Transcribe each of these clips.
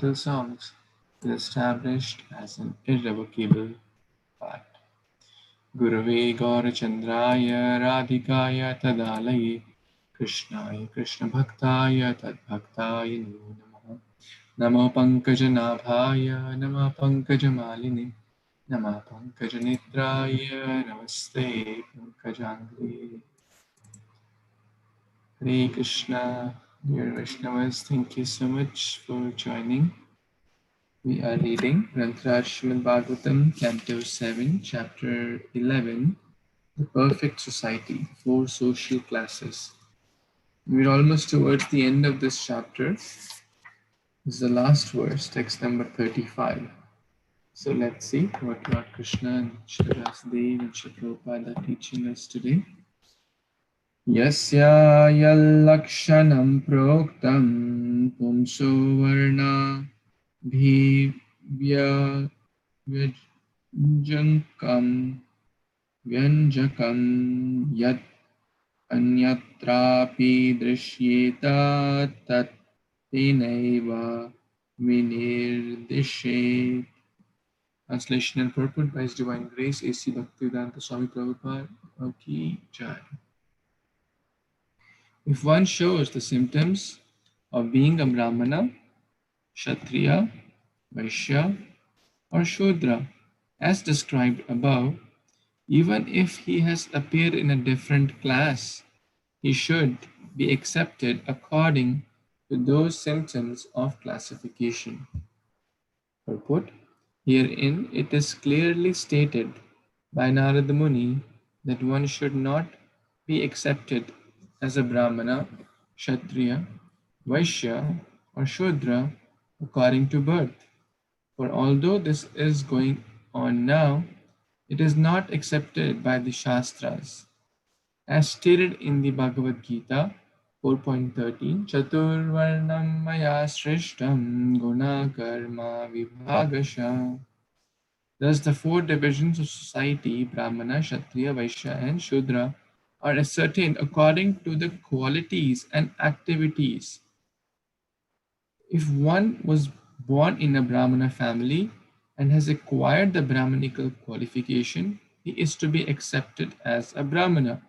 The songs is established as an irrevocable fact. Gurave Gaurachandraya Radhikaya Tadalaye Krishnaya Krishna Bhaktaya Tadbhaktaya Namo Namo Pankajanaಭಾಯ Namo Pankajamaline Namo Pankajanitraya Namaste Pankajangli. Hare Krishna, dear Vaishnavas, thank you so much for joining. We are reading Śrīmad-Bhāgavatam, Canto 7, Chapter 11, The Perfect Society, Four Social Classes. We're almost towards the end of this chapter. This is the last verse, text number 35. So let's see what Lord Krishna and Srila Vasudev and Srila Prabhupada are teaching us today. Yasya yallakshanam proktam pumso varna bhivya vyanjakam yat anyatrapi drishyeta tat tenaiva vinirdishet. Translation and purport by His Divine Grace A.C. Bhaktivedanta Swami Prabhupada Ki Jai. If one shows the symptoms of being a Brahmana, Kshatriya, Vaishya, or Shudra, as described above, even if he has appeared in a different class, he should be accepted according to those symptoms of classification. Purport: herein it is clearly stated by Narada Muni that one should not be accepted as a Brahmana, Kshatriya, Vaishya, or Shudra according to birth. For although this is going on now, it is not accepted by the Shastras. As stated in the Bhagavad Gita 4.13, Chaturvarnam maya srishtam guna karma vibhagasha. Thus the four divisions of society, Brahmana, Kshatriya, Vaishya, and Shudra, are ascertained according to the qualities and activities. If one was born in a Brahmana family and has acquired the Brahmanical qualification, he is to be accepted as a Brahmana.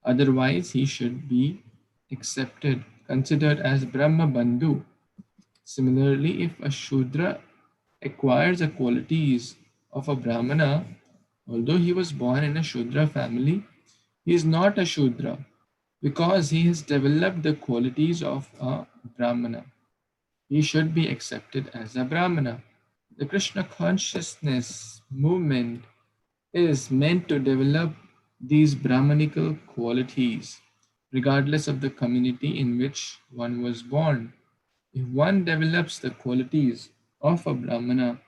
Otherwise, he should be considered as Brahma Bandhu. Similarly, if a Shudra acquires the qualities of a Brahmana, although he was born in a Shudra family, he is not a Shudra because he has developed the qualities of a Brahmana. He should be accepted as a Brahmana. The Krishna consciousness movement is meant to develop these Brahmanical qualities, regardless of the community in which one was born. If one develops the qualities of a Brahmana,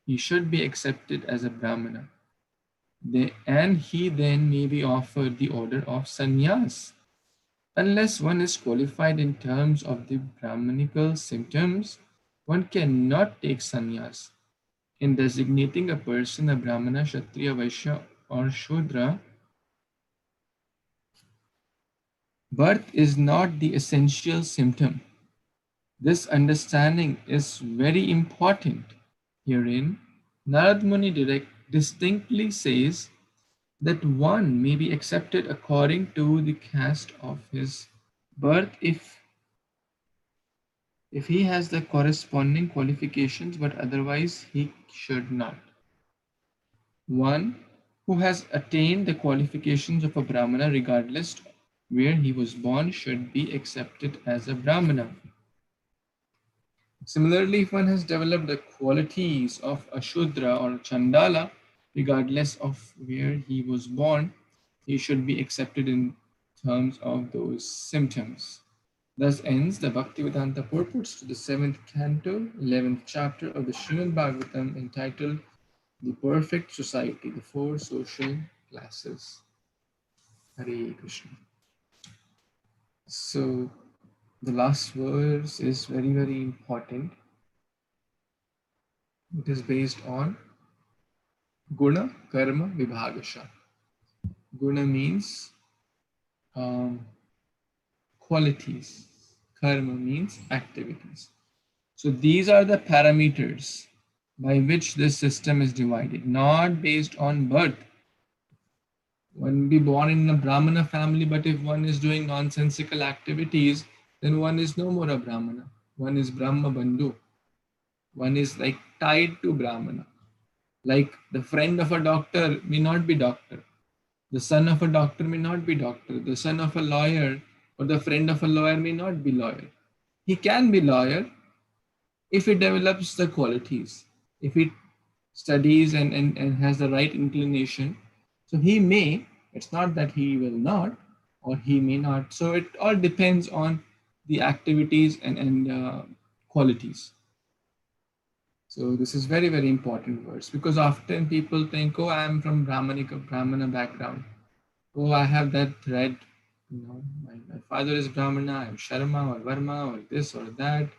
he should be accepted as a Brahmana. And he then may be offered the order of sannyas. Unless one is qualified in terms of the Brahmanical symptoms, one cannot take sannyas. In designating a person a Brahmana, Kshatriya, Vaishya, or Shudra, birth is not the essential symptom. This understanding is very important. Herein, Narad Muni distinctly says that one may be accepted according to the caste of his birth if he has the corresponding qualifications, but otherwise he should not. One who has attained the qualifications of a Brahmana, regardless where he was born, should be accepted as a Brahmana. Similarly, if one has developed the qualities of a Shudra or a Chandala, regardless of where he was born, he should be accepted in terms of those symptoms. Thus ends the Bhaktivedanta purports to the 7th canto, 11th chapter of the Śrīmad Bhāgavatam, entitled The Perfect Society, the Four Social Classes. Hare Krishna. So, the last verse is very, very important. It is based on Guna Karma Vibhagasha. Guna means qualities. Karma means activities. So these are the parameters by which this system is divided, not based on birth. One be born in a Brahmana family, but if one is doing nonsensical activities, then one is no more a Brahmana. One is Brahma Bandhu. One is like tied to Brahmana. Like the friend of a doctor may not be doctor. The son of a doctor may not be doctor. The son of a lawyer or the friend of a lawyer may not be lawyer. He can be lawyer if he develops the qualities. If he studies and has the right inclination. So he may, it's not that he will not or he may not. So it all depends on the activities and qualities. So this is very, very important verse because often people think, oh, I am from Brahmana background. Oh, I have that thread. My father is Brahmana, I'm Sharma or Varma or this or that.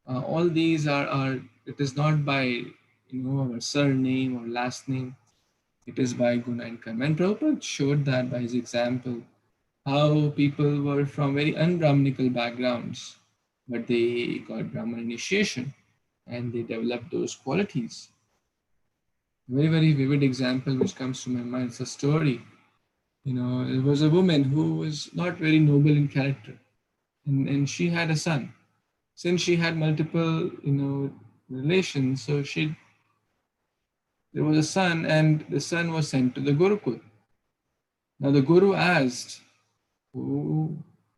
All these are, it is not by, our surname or last name. It is by Guna and Karma. And Prabhupada showed that by his example, how people were from very unbrahmanical backgrounds, but they got Brahman initiation and they developed those qualities. Very, very vivid example which comes to my mind. It's a story. It was a woman who was not very noble in character, and she had a son. Since she had multiple, relations, so there was a son, and the son was sent to the Gurukul. Now the Guru asked, who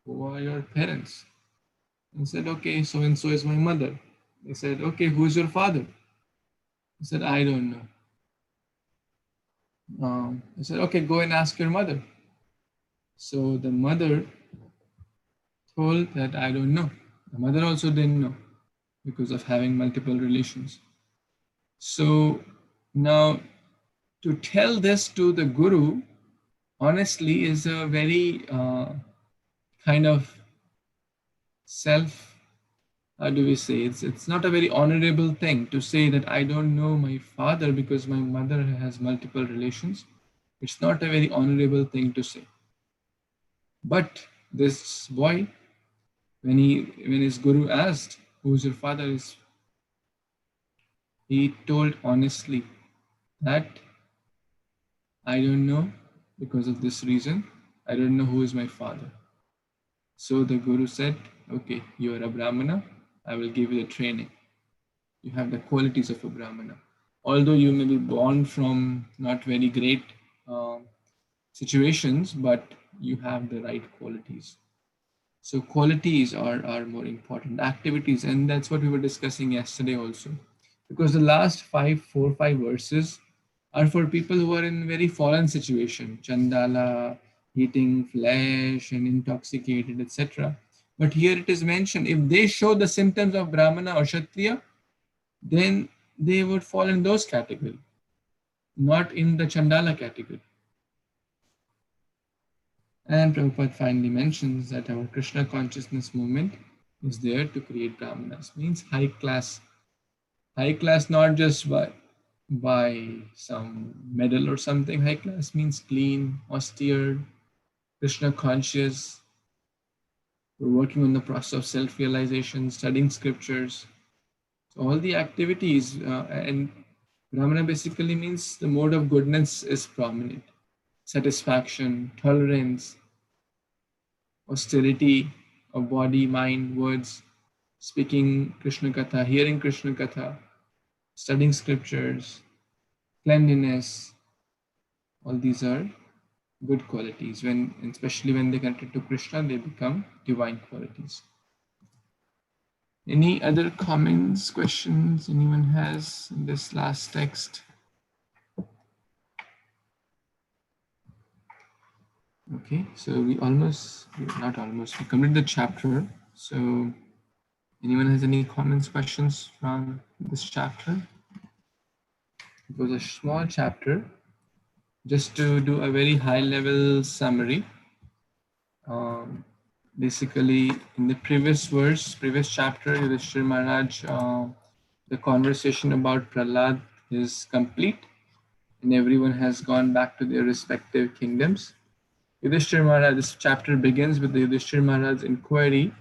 are your parents? And said, okay, so and so is my mother. They said, okay, who is your father? He said, I don't know. I said, okay, go and ask your mother. So the mother told that I don't know. The mother also didn't know because of having multiple relations. So now to tell this to the Guru, honestly, is a very kind of how do we say, it's not a very honorable thing to say that I don't know my father because my mother has multiple relations. It's not a very honorable thing to say. But this boy, when his Guru asked, who's your father, he told honestly that I don't know because of this reason. I don't know who is my father. So the Guru said, okay, you are a Brahmana. I will give you the training. You have the qualities of a Brahmana. Although you may be born from not very great situations, but you have the right qualities. So qualities are more important. Activities, and that's what we were discussing yesterday also. Because the last 5 verses are for people who are in very fallen situation, Chandala, eating flesh and intoxicated, etc. But here it is mentioned, if they show the symptoms of Brahmana or Kshatriya, then they would fall in those category, not in the Chandala category. And Prabhupada finally mentions that our Krishna consciousness movement is there to create Brahmanas, means high class not just by some medal or something. High class means clean, austere, Krishna conscious. We're working on the process of self-realization, studying scriptures. So all the activities and Brahmana basically means the mode of goodness is prominent. Satisfaction, tolerance, austerity of body, mind, words, speaking Krishna Katha, hearing Krishna Katha, studying scriptures, cleanliness. All these are good qualities. Especially when they connect to Krishna, they become divine qualities. Any other comments, questions anyone has in this last text? Okay, so we completed the chapter. So anyone has any comments, questions from this chapter? It was a small chapter. Just to do a very high level summary. Basically, in the previous chapter, Yudhishthira Maharaj, the conversation about Prahlad is complete and everyone has gone back to their respective kingdoms. Yudhishthira Maharaj, this chapter begins with the Yudhishthira Maharaj's inquiry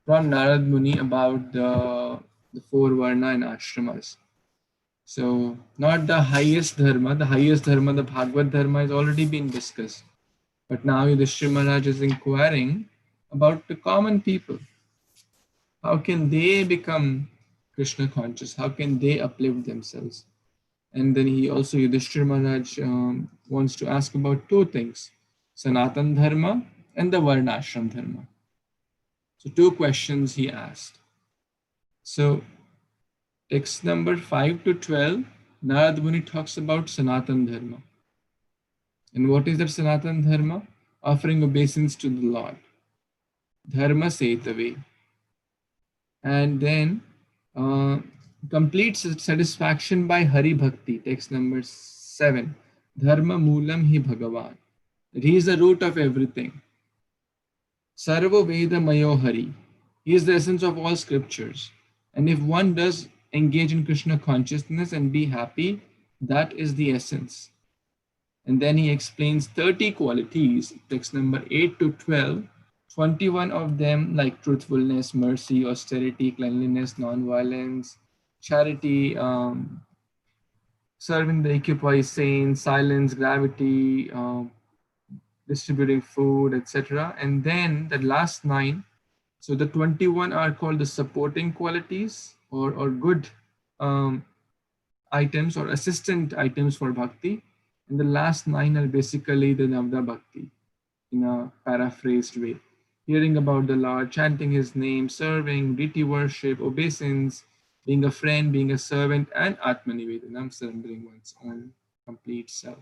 from Narad Muni about the the 4 varna and ashramas. So not the highest dharma, the Bhagavad dharma has already been discussed. But now Yudhishthira Maharaj is inquiring about the common people. How can they become Krishna conscious? How can they uplift themselves? And then he also, Yudhishthira Maharaj wants to ask about two things, Sanatan Dharma and the Varnashram Dharma. So two questions he asked. So text number 5 to 12, Narad Muni talks about Sanatan Dharma. And what is that Sanatan Dharma? Offering obeisance to the Lord. Dharma Setave. And then complete satisfaction by Hari Bhakti, text number 7. Dharma Moolam Hi Bhagavan. That he is the root of everything. Sarva Veda Mayo Hari. He is the essence of all scriptures. And if one does engage in Krishna consciousness and be happy, that is the essence. And then he explains 30 qualities, text number 8 to 12, 21 of them like truthfulness, mercy, austerity, cleanliness, non-violence, charity, serving the equipoise saints, silence, gravity, distributing food, etc. And then the last 9, so the 21 are called the supporting qualities or good items or assistant items for bhakti. And the last 9 are basically the Navda Bhakti in a paraphrased way. Hearing about the Lord, chanting his name, serving, deity worship, obeisance, being a friend, being a servant, and Atmanivedanam, surrendering one's own complete self.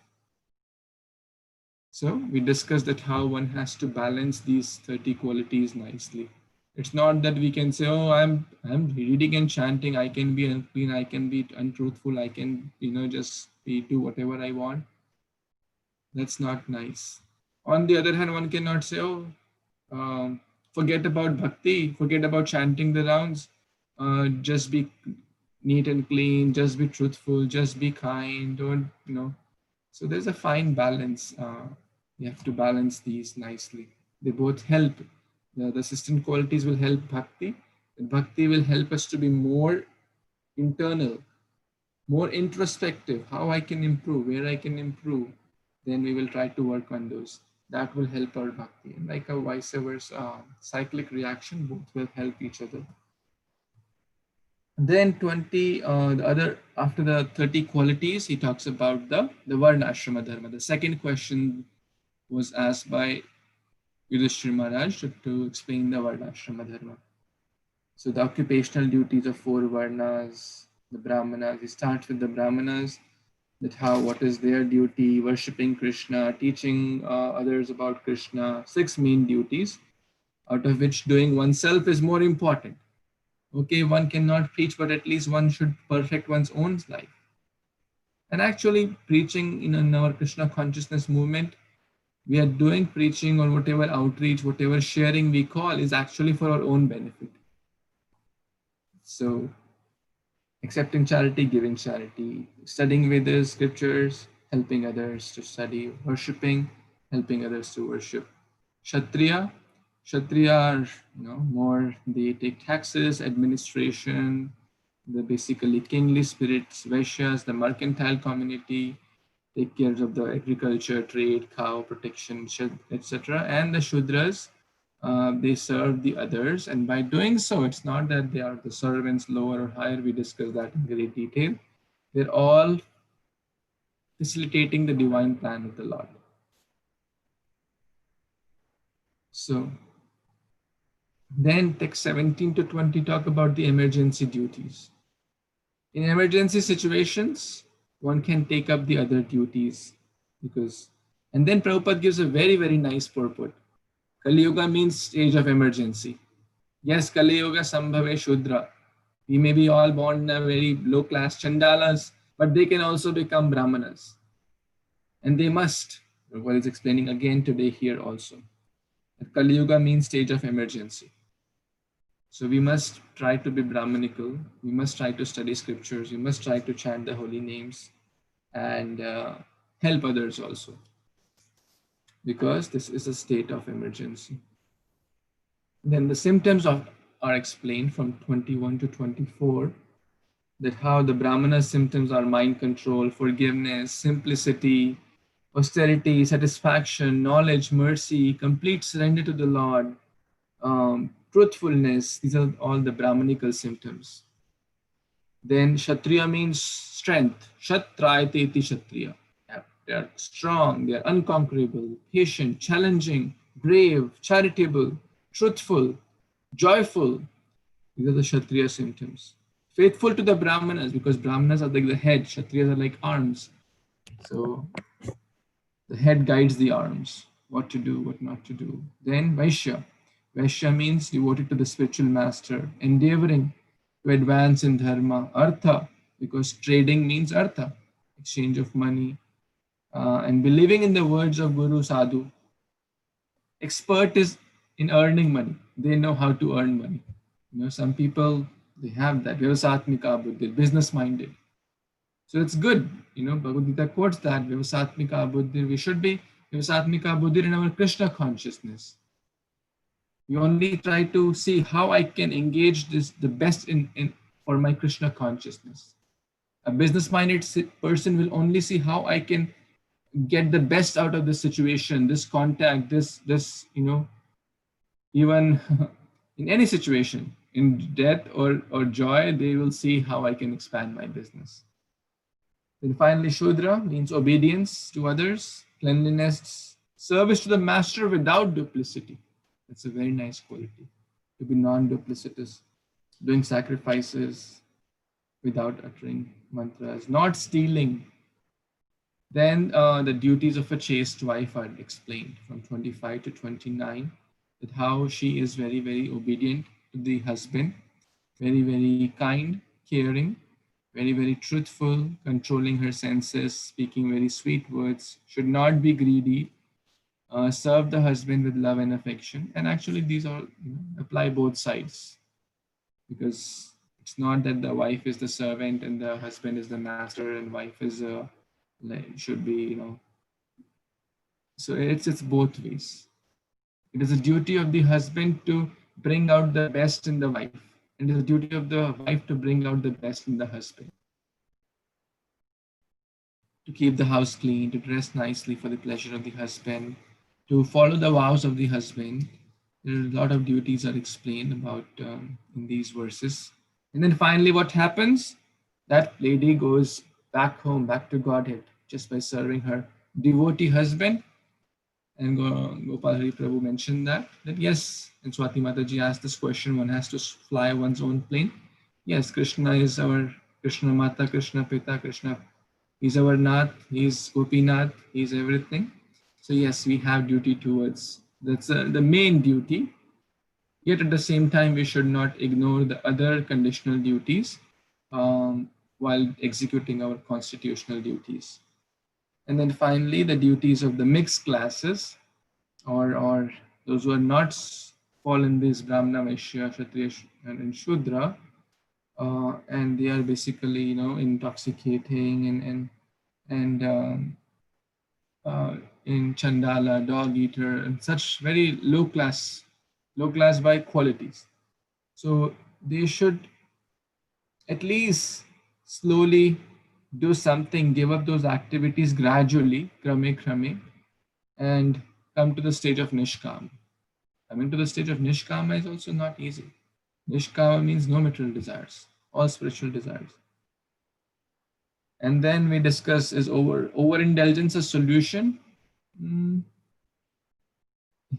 So we discussed that how one has to balance these 30 qualities nicely. It's not that we can say, oh, I'm reading and chanting, I can be unclean, I can be untruthful, I can, just do whatever I want. That's not nice. On the other hand, one cannot say, oh, forget about bhakti, forget about chanting the rounds, just be neat and clean, just be truthful, just be kind, don't, So there's a fine balance. You have to balance these nicely. They both help. The assistant qualities will help bhakti. And bhakti will help us to be more internal, more introspective, how I can improve, where I can improve. Then we will try to work on those. That will help our bhakti. And like a vice versa, cyclic reaction, both will help each other. Then 20, the other, after the 30 qualities, he talks about the Varnashrama Dharma. The second question was asked by Yudhishthira Maharaj to explain the Varnashrama Dharma. So the occupational duties of 4 Varnas, the Brahmanas, he starts with the Brahmanas, that what is their duty, worshipping Krishna, teaching others about Krishna, 6 main duties, out of which doing oneself is more important. Okay, one cannot preach, but at least one should perfect one's own life. And actually preaching in our Krishna consciousness movement, we are doing preaching or whatever outreach, whatever sharing we call is actually for our own benefit. So accepting charity, giving charity, studying Vedas, scriptures, helping others to study, worshipping, helping others to worship. Kshatriya are, more, they take taxes, administration, the basically kingly spirits. Vaishyas, the mercantile community, take care of the agriculture, trade, cow protection, etc. And the Shudras, they serve the others. And by doing so, it's not that they are the servants lower or higher. We discussed that in great detail. They're all facilitating the divine plan of the Lord. So then text 17 to 20 talk about the emergency duties. In emergency situations, one can take up the other duties and then Prabhupada gives a very, very nice purport. Kali Yuga means stage of emergency. Yes, Kali Yuga Sambhave Shudra. We may be all born in a very low class Chandalas, but they can also become Brahmanas. And they must. Prabhupada is explaining again today here also. That Kali Yuga means stage of emergency. So we must try to be Brahmanical. We must try to study scriptures. We must try to chant the holy names and help others also. Because this is a state of emergency. Then the symptoms of are explained from 21 to 24, that how the Brahmana symptoms are mind control, forgiveness, simplicity, austerity, satisfaction, knowledge, mercy, complete surrender to the Lord, truthfulness. These are all the Brahmanical symptoms. Then Kshatriya means strength. Kshatrayate iti Kshatriya. Yeah, they are strong, they are unconquerable, patient, challenging, brave, charitable, truthful, joyful. These are the Kshatriya symptoms. Faithful to the Brahmanas, because Brahmanas are like the head, Kshatriyas are like arms. So the head guides the arms, what to do, what not to do. Then Vaishya. Vaishya means devoted to the spiritual master, endeavoring to advance in dharma. Artha, because trading means artha, exchange of money, and believing in the words of Guru Sadhu. Expert is in earning money. They know how to earn money. Some people, they have that. Vyavasatmika buddhi, business minded. So it's good. Bhagavad Gita quotes that Vyavasatmika buddhi. We should be Vyavasatmika buddhi in our Krishna consciousness. We only try to see how I can engage this the best in for my Krishna consciousness. A business-minded person will only see how I can get the best out of this situation, this contact, this even in any situation, in death or joy, they will see how I can expand my business. Then finally, Shudra means obedience to others, cleanliness, service to the master without duplicity. That's a very nice quality, to be non-duplicitous, doing sacrifices without uttering mantras, not stealing. Then the duties of a chaste wife are explained from 25 to 29, that how she is very, very obedient to the husband, very, very kind, caring, very, very truthful, controlling her senses, speaking very sweet words, should not be greedy, serve the husband with love and affection. And actually, these all apply both sides, because it's not that the wife is the servant and the husband is the master, and wife is should be So it's both ways. It is a duty of the husband to bring out the best in the wife, and it is a duty of the wife to bring out the best in the husband. To keep the house clean, to dress nicely for the pleasure of the husband, to follow the vows of the husband. There are a lot of duties are explained about in these verses. And then finally, what happens? That lady goes back home, back to Godhead, just by serving her devotee husband. And Gopal Hari Prabhu mentioned that yes, and Swati Mataji asked this question, one has to fly one's own plane. Yes, Krishna is our Krishna Mata, Krishna Pita, Krishna. He's our Nath, he's Gopinath, he's everything. So yes, we have duty towards, that's the main duty. Yet at the same time, we should not ignore the other conditional duties while executing our constitutional duties. And then finally, the duties of the mixed classes, or those who are not fall in this Brahmana, Vaishya, Kshatriya, and Shudra, and they are basically intoxicating and in Chandala, dog eater, and such very low class by qualities. So they should at least slowly do something, give up those activities gradually, krame, and come to the stage of Nishkam. Coming to the stage of Nishkama is also not easy. Nishkama means no material desires, all spiritual desires. And then we discuss, is overindulgence a solution?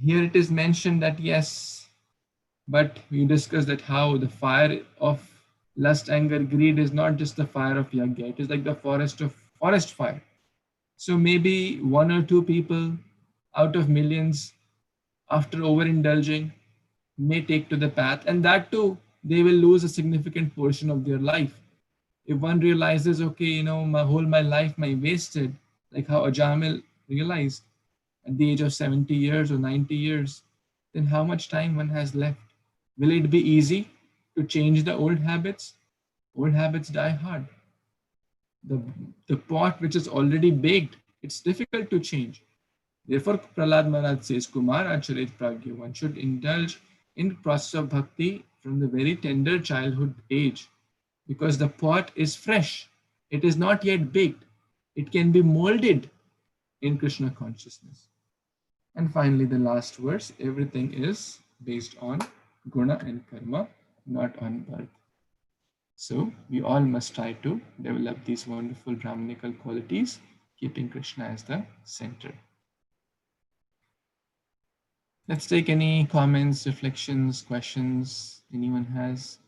Here it is mentioned that yes, but we discuss that how the fire of lust, anger, greed is not just the fire of yajna, it is like the forest fire. So maybe one or two people out of millions, after overindulging, may take to the path, and that too, they will lose a significant portion of their life. If one realizes, okay, my life my wasted, like how Ajamil realized at the age of 70 years or 90 years, then how much time one has left? Will it be easy to change the old habits? Old habits die hard. The pot which is already baked, it's difficult to change. Therefore, Prahlad Maharaj says, Kumar Acharit Pragya, one should indulge in process of bhakti from the very tender childhood age, because the pot is fresh. It is not yet baked. It can be molded in Krishna consciousness. And finally, the last verse, everything is based on guna and karma, not on birth. So we all must try to develop these wonderful Brahmanical qualities, keeping Krishna as the center. Let's take any comments, reflections, questions anyone has.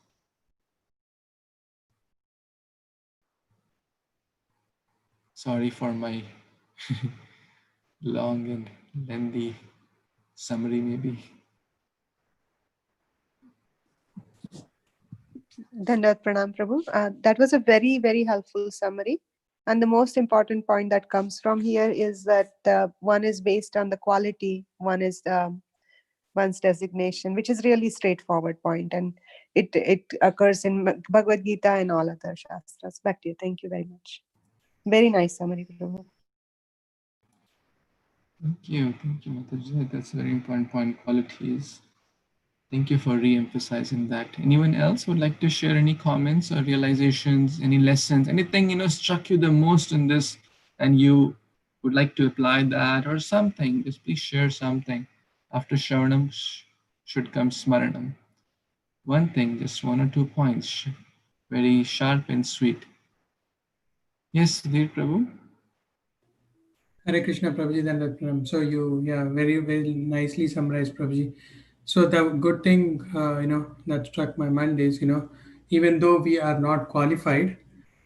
Sorry for my long and lengthy summary, maybe. Dandavat Pranam Prabhu. That was a very, very helpful summary. And the most important point that comes from here is that one is based on the quality, one is one's designation, which is really straightforward point. And it occurs in Bhagavad Gita and all other Shastras. Back to you. Thank you very much. Very nice summary, Prabhu. Thank you, Mataji. That's a very important point, qualities. Thank you for re-emphasizing that. Anyone else would like to share any comments or realizations, any lessons, anything struck you the most in this, and you would like to apply that or something? Just please share something. After Shravanam should come Smaranam. One thing, just 1 or 2 points, very sharp and sweet. Yes, Sudhir Prabhu. Hare Krishna, Prabhuji. So you, very, very nicely summarized, Prabhuji. So the good thing, that struck my mind is, even though we are not qualified,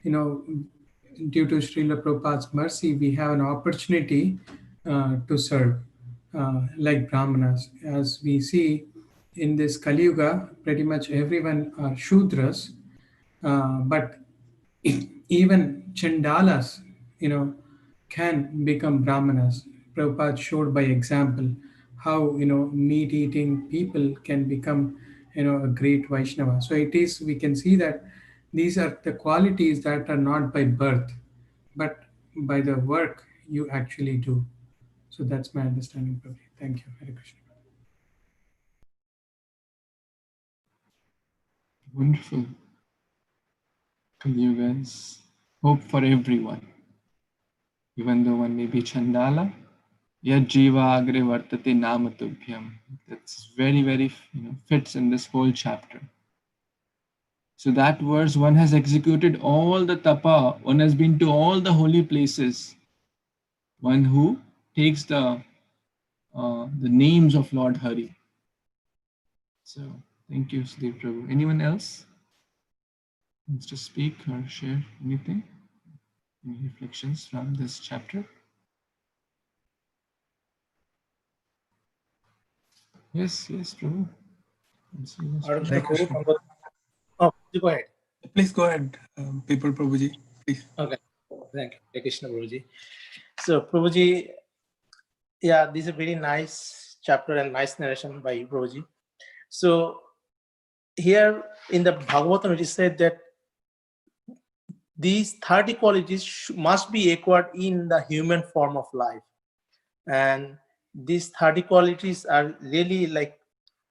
due to Srila Prabhupada's mercy, we have an opportunity to serve, like Brahmanas. As we see in this Kali Yuga, pretty much everyone are Shudras, but even Chandalas, can become Brahmanas. Prabhupada showed by example how meat-eating people can become a great Vaishnava. So we can see that these are the qualities that are not by birth, but by the work you actually do. So that's my understanding, Prabhupada. Thank you. Hare Krishna. Wonderful. You guys, hope for everyone. Even though one may be Chandala, yad jiva agre vartate namatubhyam. That's very, very fits in this whole chapter. So that verse, one has executed all the tapa, one has been to all the holy places. One who takes the names of Lord Hari. So thank you, Sudhir Prabhu. Anyone else wants to speak or share anything? Any reflections from this chapter? Yes, Prabhu. Oh, go ahead. Please go ahead, people, Prabhuji. Please. Okay. Thank you, Hare Krishna, Prabhuji. So, Prabhuji, this is a very nice chapter and nice narration by Prabhuji. So, here in the Bhagavatam, it is said that these 30 qualities must be acquired in the human form of life. And these 30 qualities are really like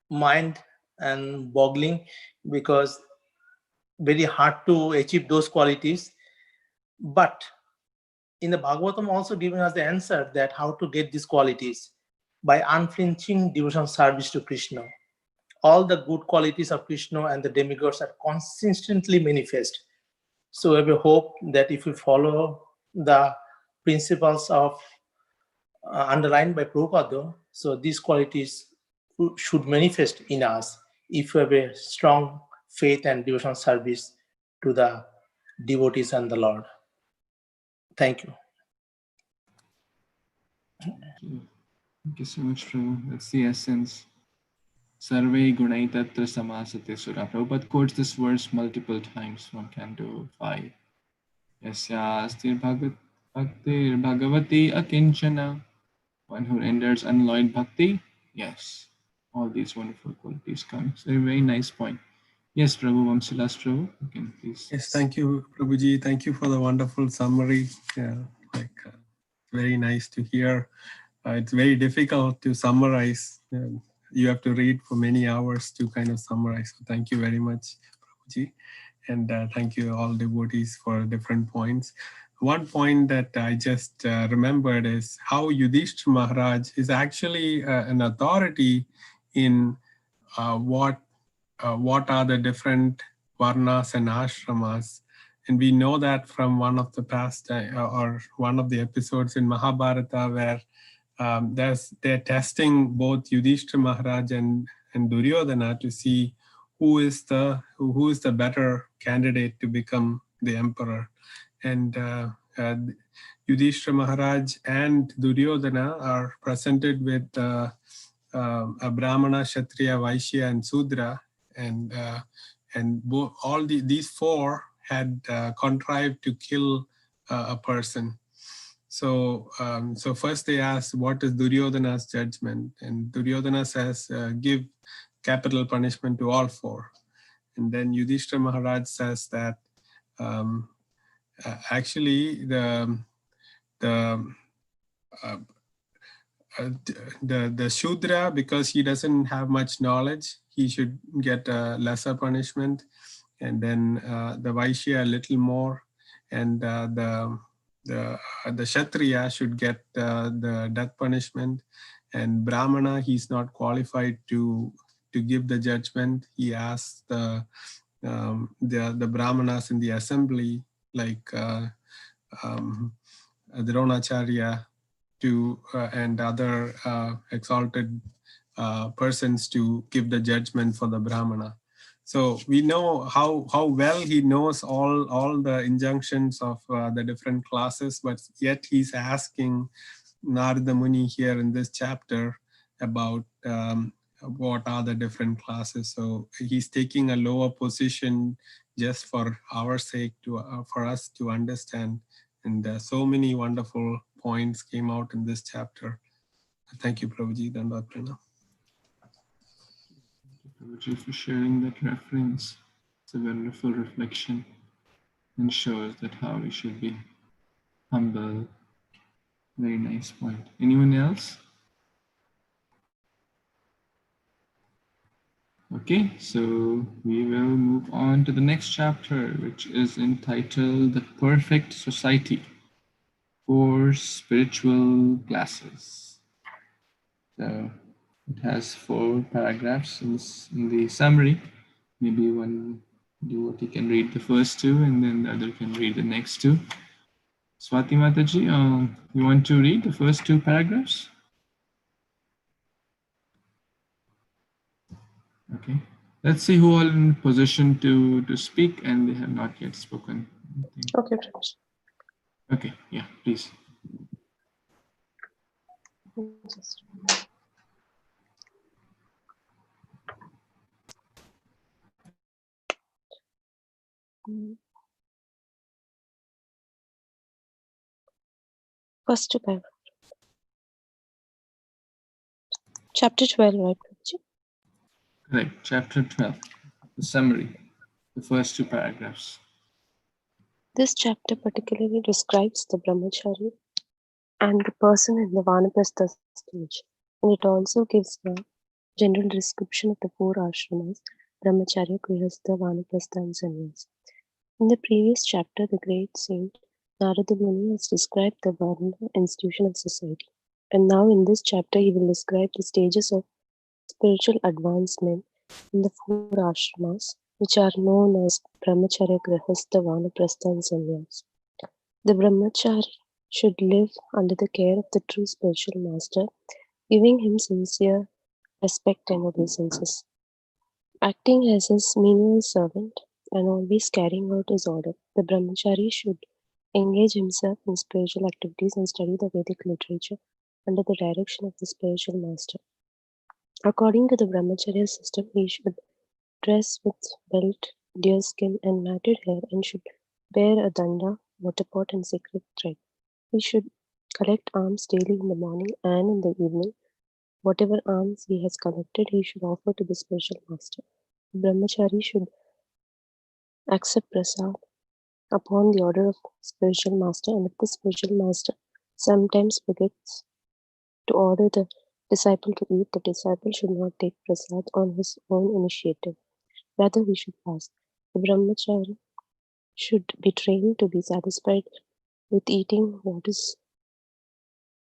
mind and boggling, because very hard to achieve those qualities. But in the Bhagavatam also giving us the answer that how to get these qualities by unflinching devotional service to Krishna. All the good qualities of Krishna and the demigods are consistently manifest. So we have a hope that if we follow the principles of underlined by Prabhupada, so these qualities should manifest in us if we have a strong faith and devotional service to the devotees and the Lord. Thank you. Thank you so much, Prabhu. That's the essence. Sarve gunai tatra samasate sura. Prabhupada quotes this verse multiple times from Canto 5. Yasyastir bhagavati akinchana. One who renders unalloyed bhakti. Yes, all these wonderful qualities come. So a very nice point. Yes, Prabhu, Vamsilas Prabhu, you can please. Yes, thank you, Prabhuji. Thank you for the wonderful summary. Very nice to hear. It's very difficult to summarize you have to read for many hours to kind of summarize. So thank you very much, Prabhuji. And thank you all devotees for different points. One point that I just remembered is how Yudhishthira Maharaj is actually an authority in what are the different varnas and ashramas. And we know that from one of the past or one of the episodes in Mahabharata where they're testing both Yudhishthira Maharaj and Duryodhana to see who is the better candidate to become the emperor. And Yudhishthira Maharaj and Duryodhana are presented with a Brahmana, Kshatriya, Vaishya, and Sudra, and all these four had contrived to kill a person. So, so first they ask, what is Duryodhana's judgment? And Duryodhana says, give capital punishment to all four. And then Yudhishthira Maharaj says that actually the Shudra, because he doesn't have much knowledge, he should get a lesser punishment. And then the Vaishya a little more, and the Kshatriya should get the death punishment, and Brahmana, he's not qualified to give the judgment. He asks the Brahmanas in the assembly, like Dronacharya, to and other exalted persons to give the judgment for the Brahmana. So we know how well he knows all the injunctions of the different classes, but yet he's asking Narada Muni here in this chapter about what are the different classes. So he's taking a lower position just for our sake, for us to understand. And so many wonderful points came out in this chapter. Thank you, Prabhuji. Dandavat Pranam. Thank you for sharing that reference. It's a wonderful reflection and shows that how we should be humble. Very nice point. Anyone else? Okay, so we will move on to the next chapter, which is entitled The Perfect Society for Spiritual Classes. So it has 4 paragraphs in the summary. Maybe one devotee can read the first 2 and then the other can read the next 2. Swati Mataji, you want to read the first 2 paragraphs? Okay. Let's see who all in position to speak and they have not yet spoken. Okay, Prabhuji. Okay, yeah, please. Just- First two paragraph. Chapter 12, right, Prabhuji? Correct. Chapter 12, the summary, the first 2 paragraphs. This chapter particularly describes the brahmachari and the person in the vanaprastha stage, and it also gives a general description of the 4 ashramas: brahmacharya, grihastha, vanaprastha, and sannyas. In the previous chapter, the great saint Narada Muni has described the varna institution of society, and now in this chapter he will describe the stages of spiritual advancement in the 4 ashramas, which are known as brahmacharya, grihastha, vanaprastha, and sannyas. The brahmachari should live under the care of the true spiritual master, giving him sincere respect and obeisances, acting as his menial servant and always carrying out his order. The brahmachari should engage himself in spiritual activities and study the Vedic literature under the direction of the spiritual master. According to the brahmacharya system, he should dress with belt, deerskin, and matted hair, and should bear a danda, water pot, and sacred thread. He should collect alms daily in the morning and in the evening. Whatever alms he has collected, he should offer to the spiritual master. The brahmachari should accept prasad upon the order of spiritual master, and if the spiritual master sometimes forgets to order the disciple to eat, the disciple should not take prasad on his own initiative. Rather, he should fast. The brahmachari should be trained to be satisfied with eating what is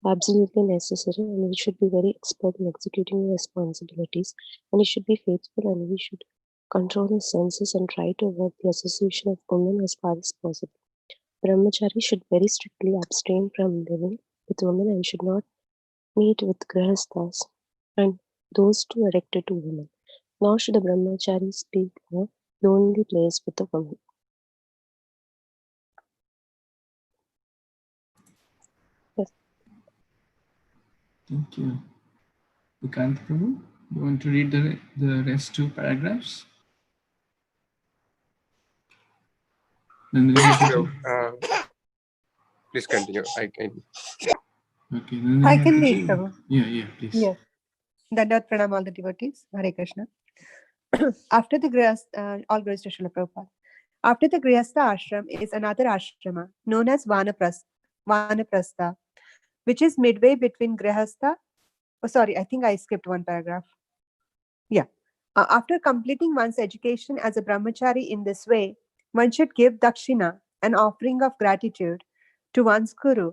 absolutely necessary, and he should be very expert in executing responsibilities, and he should be faithful, and he should control his senses and try to avoid the association of women as far as possible. Brahmachari should very strictly abstain from living with women and should not meet with grihasthas and those too addicted to women. Nor should a brahmachari speak in a lonely place with a woman. Yes. Thank you. Vikant Prabhu, you want to read the rest two paragraphs? Sure. Please continue. Okay. I can read, Prabhu. Yeah, please. Yes. Dandavat pranam all the devotees. Hare Krishna. After the Grihastha, all glories to Srila Prabhupada. After the Grihastha ashram is another ashrama known as Vanaprastha, which is midway between Grihastha. Oh, sorry, I think I skipped one paragraph. Yeah. After completing one's education as a brahmachari in this way, one should give dakshina, an offering of gratitude, to one's guru,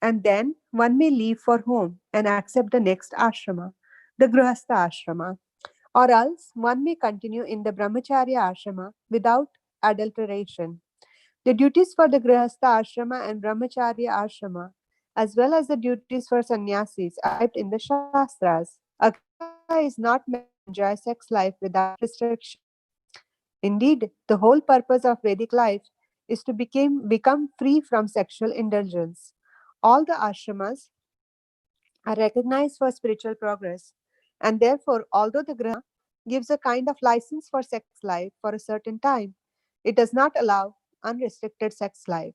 and then one may leave for home and accept the next ashrama, the Grihastha ashrama, or else one may continue in the brahmacharya ashrama without adulteration. The duties for the Grihastha ashrama and brahmacharya ashrama, as well as the duties for sannyasis, are described in the Shastras. A Grihastha is not meant to enjoy sex life without restriction. Indeed, the whole purpose of Vedic life is to become free from sexual indulgence. All the ashramas are recognized for spiritual progress, and therefore, although the Grihastha gives a kind of license for sex life for a certain time, it does not allow unrestricted sex life.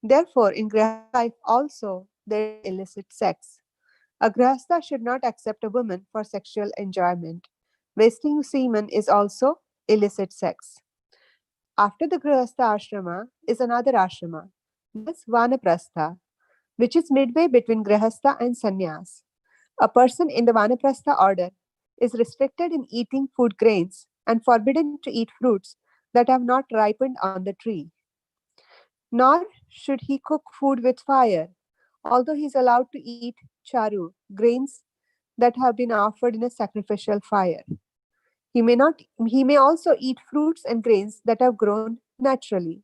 Therefore, in Grihastha life also, there is illicit sex. A Grihastha should not accept a woman for sexual enjoyment. Wasting semen is also illicit sex. After the Grihastha ashrama is another ashrama, that's Vanaprastha, which is midway between Grihastha and Sannyas. A person in the Vanaprastha order is restricted in eating food grains and forbidden to eat fruits that have not ripened on the tree. Nor should he cook food with fire, although he is allowed to eat charu, grains that have been offered in a sacrificial fire. He may also eat fruits and grains that have grown naturally.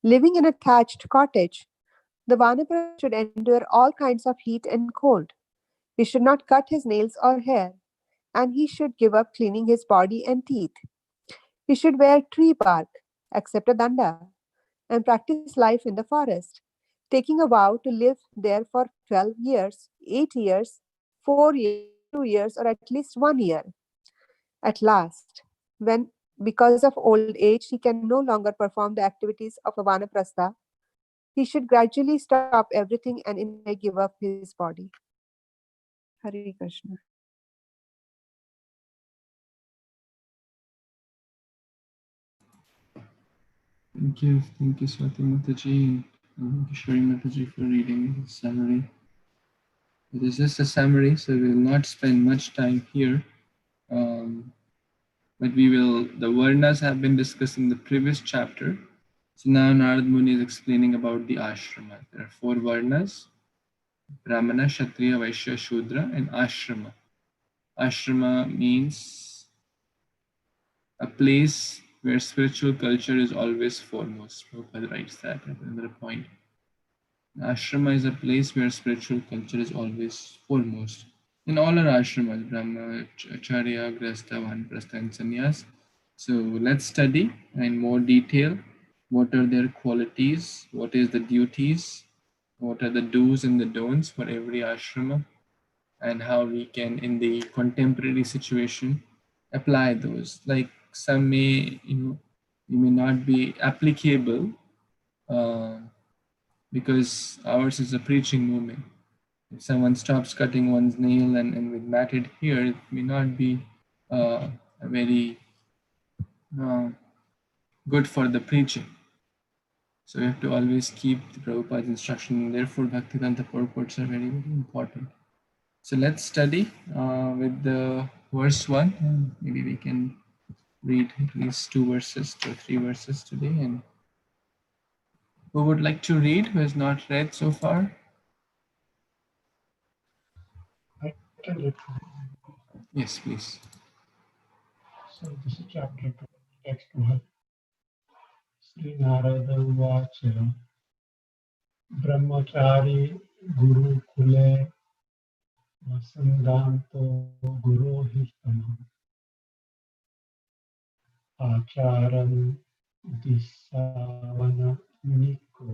Living in a thatched cottage, the Vanaprastha should endure all kinds of heat and cold. He should not cut his nails or hair, and he should give up cleaning his body and teeth. He should wear tree bark, accept a danda, and practice life in the forest, taking a vow to live there for 12 years, 8 years, 4 years, 2 years, or at least 1 year. At last, when because of old age he can no longer perform the activities of a vanaprastha, he should gradually stop everything and in a way give up his body. Hare Krishna. Thank you, Swati Mataji, and Kishori Mataji for reading the summary. It is just a summary, so we will not spend much time here. But the Varnas have been discussed in the previous chapter. So now Narad Muni is explaining about the ashrama. There are 4 Varnas: Brahmana, Kshatriya, Vaishya, Shudra, and Ashrama. Ashrama means a place where spiritual culture is always foremost. Prabhupada writes that at another point. Ashrama is a place where spiritual culture is always foremost. In all our ashramas, Brahma, Acharya, Grihastha, Vanaprastha, and Sannyas. So let's study in more detail what are their qualities, what is the duties, what are the do's and the don'ts for every ashrama, and how we can, in the contemporary situation, apply those. Like some may, may not be applicable because ours is a preaching movement. If someone stops cutting one's nail and with matted hair, it may not be a very good for the preaching. So we have to always keep the Prabhupada's instruction, and therefore Bhaktivedanta purports are very, very important. So let's study with the verse 1, and maybe we can read at least 2 verses or 3 verses today. And who would like to read, who has not read so far? I can read. Yes, please. So this is chapter 2, text 1. Sri Narada Uvacha Brahmachari Guru Kule Vasandanto Guru Hitama Acharam Disavana Niko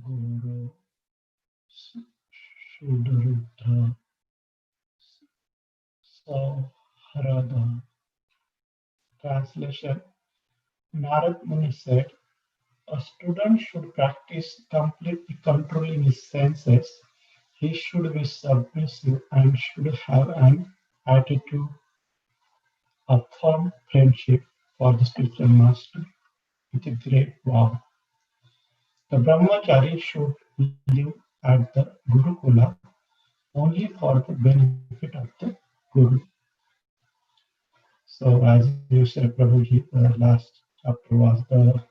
Guru Shudarudha Saharada. Translation. Narad Muni said, a student should practice completely controlling his senses. He should be submissive and should have an attitude of firm friendship for the spiritual master with a great vow. The brahmachari should live at the Gurukula only for the benefit of the Guru. So as you said, Prabhuji, the last chapter was the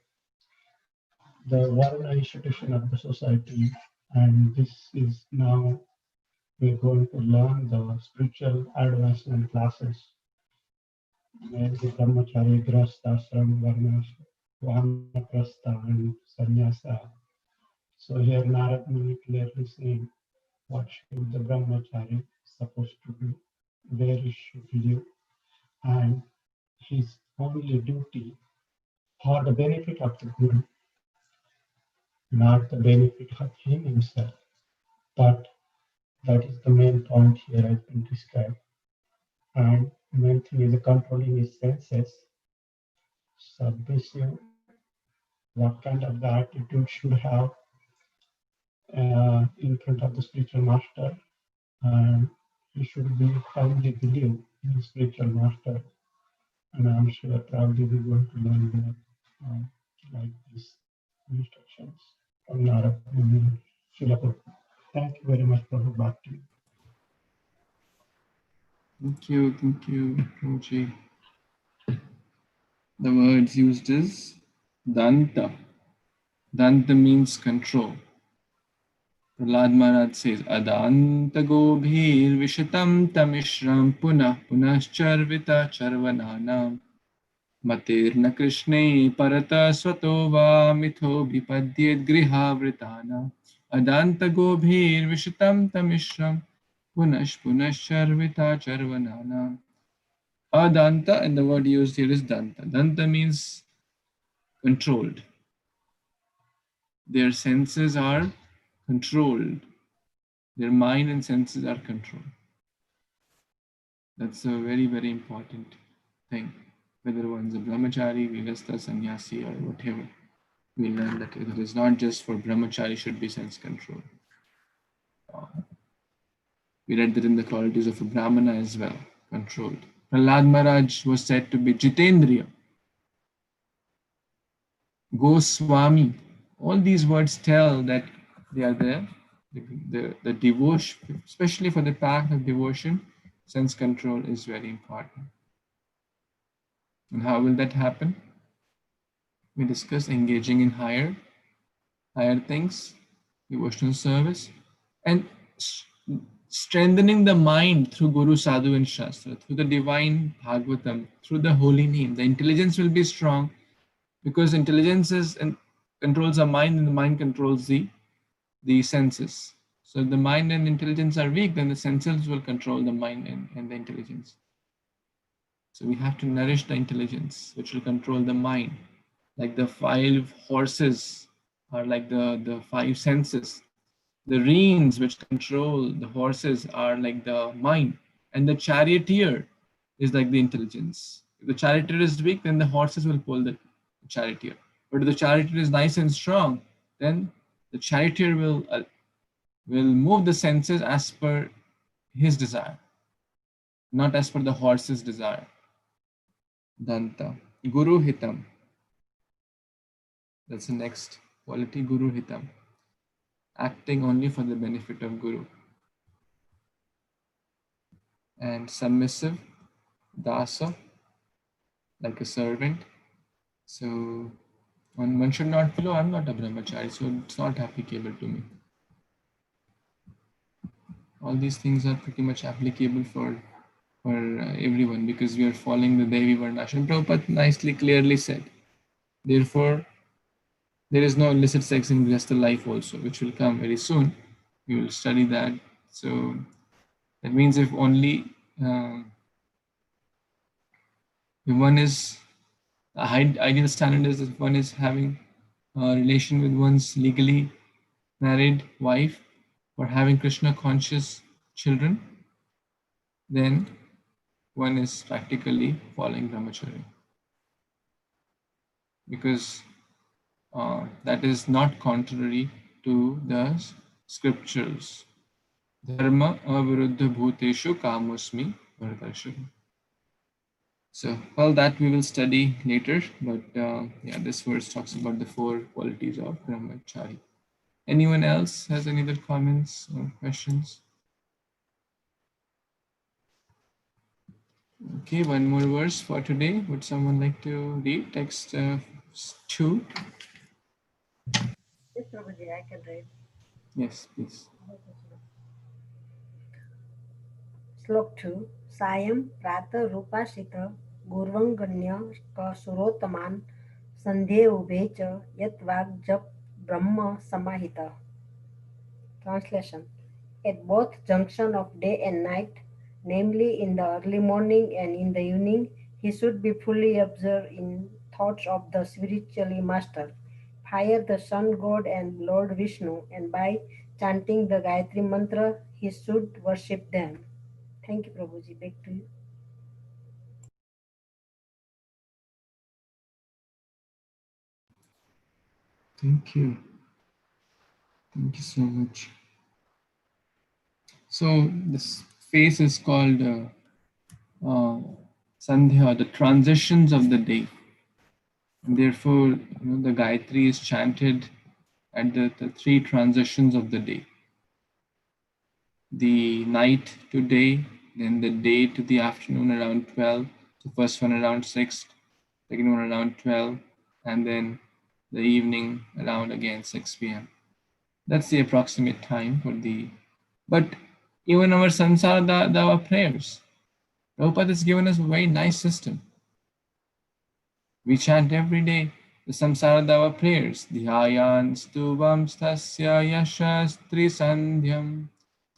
Varna institution of the society, and this is now we're going to learn the spiritual advancement classes where the brahmachari, grasta, ashram, varna, vanaprastha, and sannyasa. So here Narad Muni clearly saying what should the brahmachari supposed to do, where he should live, and his only duty for the benefit of the Guru, not the benefit of him himself. But that is the main point here has been described. And main thing is controlling his senses, submissive, what kind of the attitude should have in front of the spiritual master, and he should be firmly believe in the spiritual master. And I'm sure probably we're going to learn more like these instructions from Narad Muni Srila Prabhupada. Thank you very much, Prabhu. Back to you. Thank you, Prabhuji. The words used is Danta. Danta means control. Prahlad Maharaj says, Adanta gobhir vishatam tamishram punah punascharvita charvananam matirna krishne parata swato va mitho bipadyed grihavritana Adanta gobhir vishatam tamishram punascharvita charvananam. Adanta, and the word used here is Danta. Danta means controlled. Their senses are controlled. Their mind and senses are controlled. That's a very, very important thing. Whether one's a brahmachari, vivasta, sannyasi, or whatever, we learn that it is not just for brahmachari should be sense control. We read that in the qualities of a brahmana as well, controlled. Prahlad Maharaj was said to be Jitendriya, Goswami. All these words tell that they are there. The devotion, especially for the path of devotion, sense control is very important. And how will that happen? We discuss engaging in higher things, devotional service, and strengthening the mind through Guru, Sadhu, and Shastra, through the divine Bhagvatam, through the holy name. The intelligence will be strong because intelligence is and controls the mind, and the mind controls the senses. So if the mind and intelligence are weak, then the senses will control the mind and the intelligence. So we have to nourish the intelligence, which will control the mind. Like the 5 horses are like the 5 senses. The reins which control the horses are like the mind. And the charioteer is like the intelligence. If the charioteer is weak, then the horses will pull the charioteer. But if the charioteer is nice and strong, then the charioteer will move the senses as per his desire, not as per the horse's desire. Danta. Guru Hitam. That's the next quality, Guru Hitam. Acting only for the benefit of Guru. and submissive, dasa, like a servant. So one should not feel, oh, I'm not a brahmachari, so it's not applicable to me. All these things are pretty much applicable for everyone, because we are following the Devi Varnashram. Prabhupada nicely, clearly said, therefore, there is no illicit sex in Grihastha life also, which will come very soon. We will study that. So that means if only if one is, the ideal standard is if one is having a relation with one's legally married wife or having Krishna conscious children, then one is practically following brahmacharya, because that is not contrary to the scriptures. Dharma aviruddha bhuteshu kamusmi bharatarsha. So, well, that we will study later, but yeah, this verse talks about the 4 qualities of brahmachari. Anyone else has any other comments or questions? Okay, one more verse for today. Would someone like to read text 2? Yes, Prabhuji, I can read. Yes, please. Slok 2. Sayam prata rupashita gurvanganya ka surotaman sandhye ubhe cha yat vag jap brahma samahita. Translation. At both junction of day and night, namely in the early morning and in the evening, he should be fully absorbed in thoughts of the spiritually master, higher the sun god and Lord Vishnu, and by chanting the Gayatri mantra, he should worship them. Thank you, Prabhuji. Back to you. Thank you. Thank you so much. So this phase is called Sandhya, the transitions of the day. And therefore, the Gayatri is chanted at the 3 transitions of the day. The night to day, then the day to the afternoon around 12, the first one around 6, second one around 12, and then the evening around again 6 p.m. That's the approximate time for the, but even our Sansara Dava prayers, Prabhupada has given us a very nice system. We chant every day the Samsara Dava prayers. Dhyayan stuvam stasya yashas trisandhyam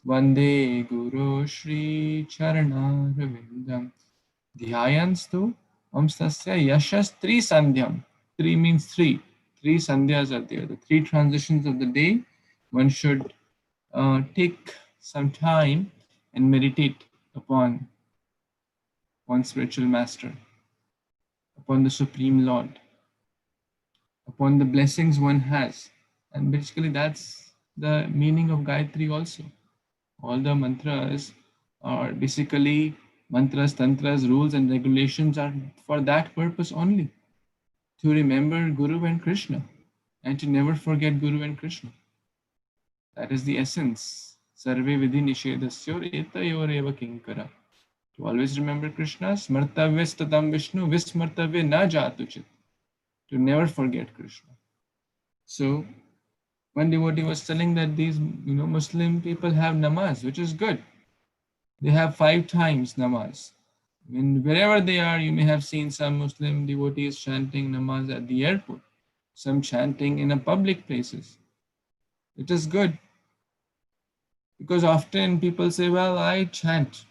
Vande Guru Shri Charana Ravindam. Dhyayan stu stasya yashas trisandhyam. 3 means 3. 3 sandhyas are there. The 3 transitions of the day. One should take some time and meditate upon one spiritual master, upon the Supreme Lord, upon the blessings one has. And basically that's the meaning of Gayatri also. All the mantras are basically mantras, tantras, rules and regulations are for that purpose only. To remember Guru and Krishna and to never forget Guru and Krishna. That is the essence. Sarve vidhi nishedasyor etayoreva kinkara. To always remember Krishna, smartavyastatam Vishnu, vismartavya na jatuchit. To never forget Krishna. So one devotee was telling that these Muslim people have namaz, which is good. They have 5 times namaz. Wherever they are, you may have seen some Muslim devotees chanting namaz at the airport, some chanting in a public places. It is good. Because often people say, well, I chant.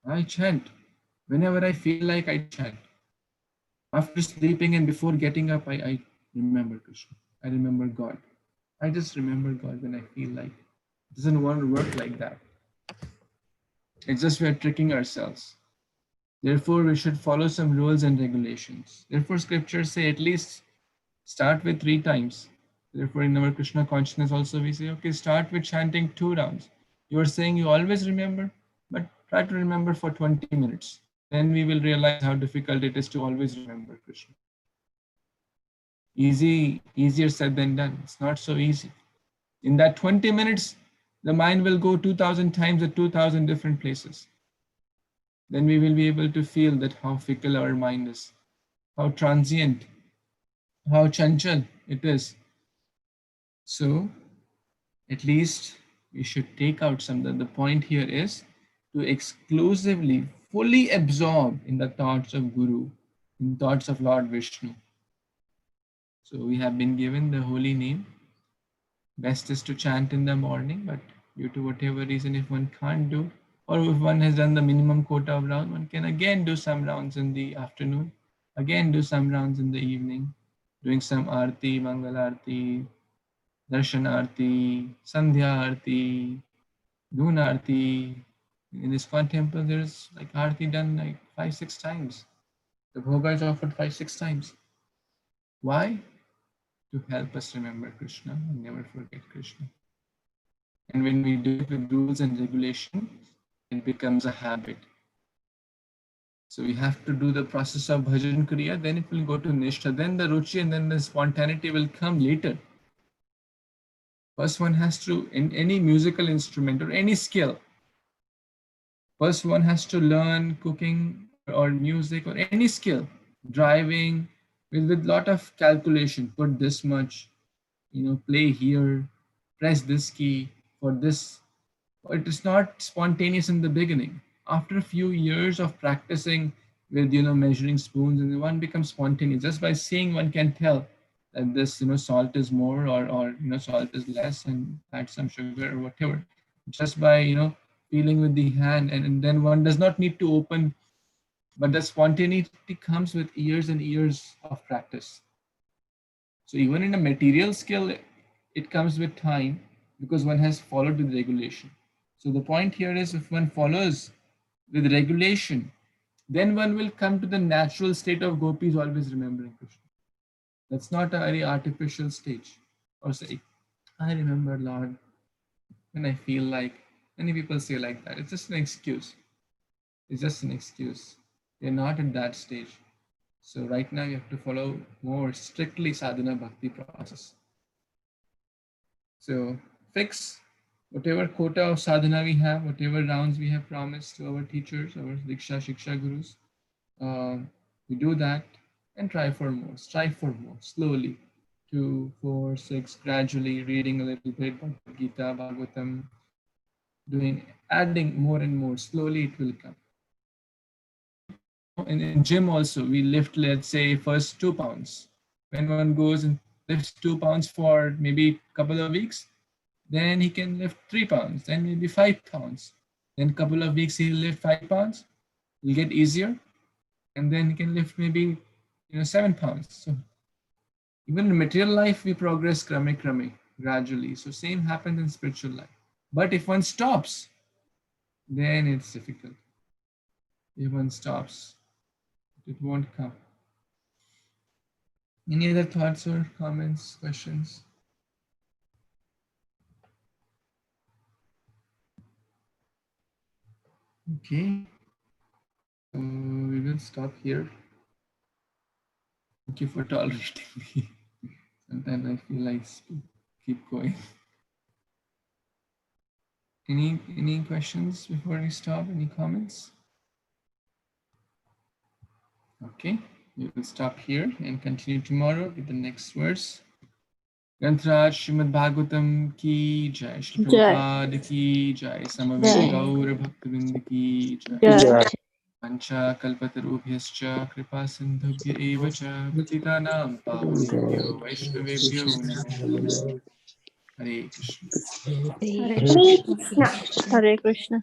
Whenever I feel like I chant. After sleeping and before getting up, I remember Krishna. I remember God. I just remember God when I feel like. It doesn't want to work like that. It's just we are tricking ourselves. Therefore, we should follow some rules and regulations. Therefore, scriptures say at least start with 3 times. Therefore, in our Krishna consciousness also we say, okay, start with chanting 2 rounds. You are saying you always remember, but try to remember for 20 minutes. Then we will realize how difficult it is to always remember Krishna. Easier said than done. It's not so easy. In that 20 minutes, the mind will go 2,000 times at 2,000 different places. then we will be able to feel that how fickle our mind is, how transient, how chanchal it is. So at least we should take out some. The point here is to exclusively, fully absorb in the thoughts of Guru, in thoughts of Lord Vishnu. So we have been given the holy name. Best is to chant in the morning, but due to whatever reason, if one can't do, or if one has done the minimum quota of rounds, one can again do some rounds in the afternoon, again do some rounds in the evening, doing some arti, mangal arti, darshan arti, sandhya arti, noon arti. In ISKCON temple, there's like arti done like 5-6 times. The bhoga is offered 5-6 times. Why? To help us remember Krishna and never forget Krishna. And when we do it with rules and regulations, it becomes a habit. So we have to do the process of bhajan kriya, then it will go to nishtha, then the ruchi, and then the spontaneity will come later. First one has to, in any musical instrument or any skill, first one has to learn cooking or music or any skill, driving, with lot of calculation, put this much, play here, press this key for this. It is not spontaneous in the beginning. After a few years of practicing with, measuring spoons, and one becomes spontaneous. Just by seeing, one can tell that this, salt is more, or salt is less, and add some sugar or whatever. Just by, feeling with the hand, and then one does not need to open, but the spontaneity comes with years and years of practice. So even in a material skill, it comes with time, because one has followed with regulation. So the point here is, if one follows with regulation, then one will come to the natural state of gopis always remembering Krishna. That's not a very artificial stage. Or say, I remember Lord when I feel like. Many people say like that. It's just an excuse. It's just an excuse. You're not at that stage. So right now you have to follow more strictly sadhana bhakti process. So fix whatever quota of sadhana we have, whatever rounds we have promised to our teachers, our diksha, shiksha gurus. We do that and try for more, strive for more, slowly. 2, 4, 6, gradually reading a little bit, Bhagavad Gita, Bhagvatam, adding more and more, slowly it will come. In gym also, we lift, let's say, first 2 pounds. When one goes and lifts 2 pounds for maybe a couple of weeks, then he can lift 3 pounds, then maybe 5 pounds. Then a couple of weeks he'll lift 5 pounds. It'll get easier, and then he can lift maybe 7 pounds. So even in material life, we progress krame, gradually. So same happens in spiritual life. But if one stops, then it's difficult. If one stops, it won't come. Any other thoughts or comments, questions? Okay, so we will stop here. Thank you for tolerating me. Sometimes I feel like keep going. Any questions before we stop? Any comments? Okay, we will stop here and continue tomorrow with the next verse. Grantraj Śrīmad-Bhāgavatam ki jai, Shri Prabhupada ki jai, Samaveta Gaur Bhaktavind ki jai. Pancha kalpatarubhyascha kripa sindhubhya eva cha patitanam pavanebhyo vaishnavebhyo namo namaha. Hare Krishna. Hare Hare Krishna. Krishna. Hare Krishna.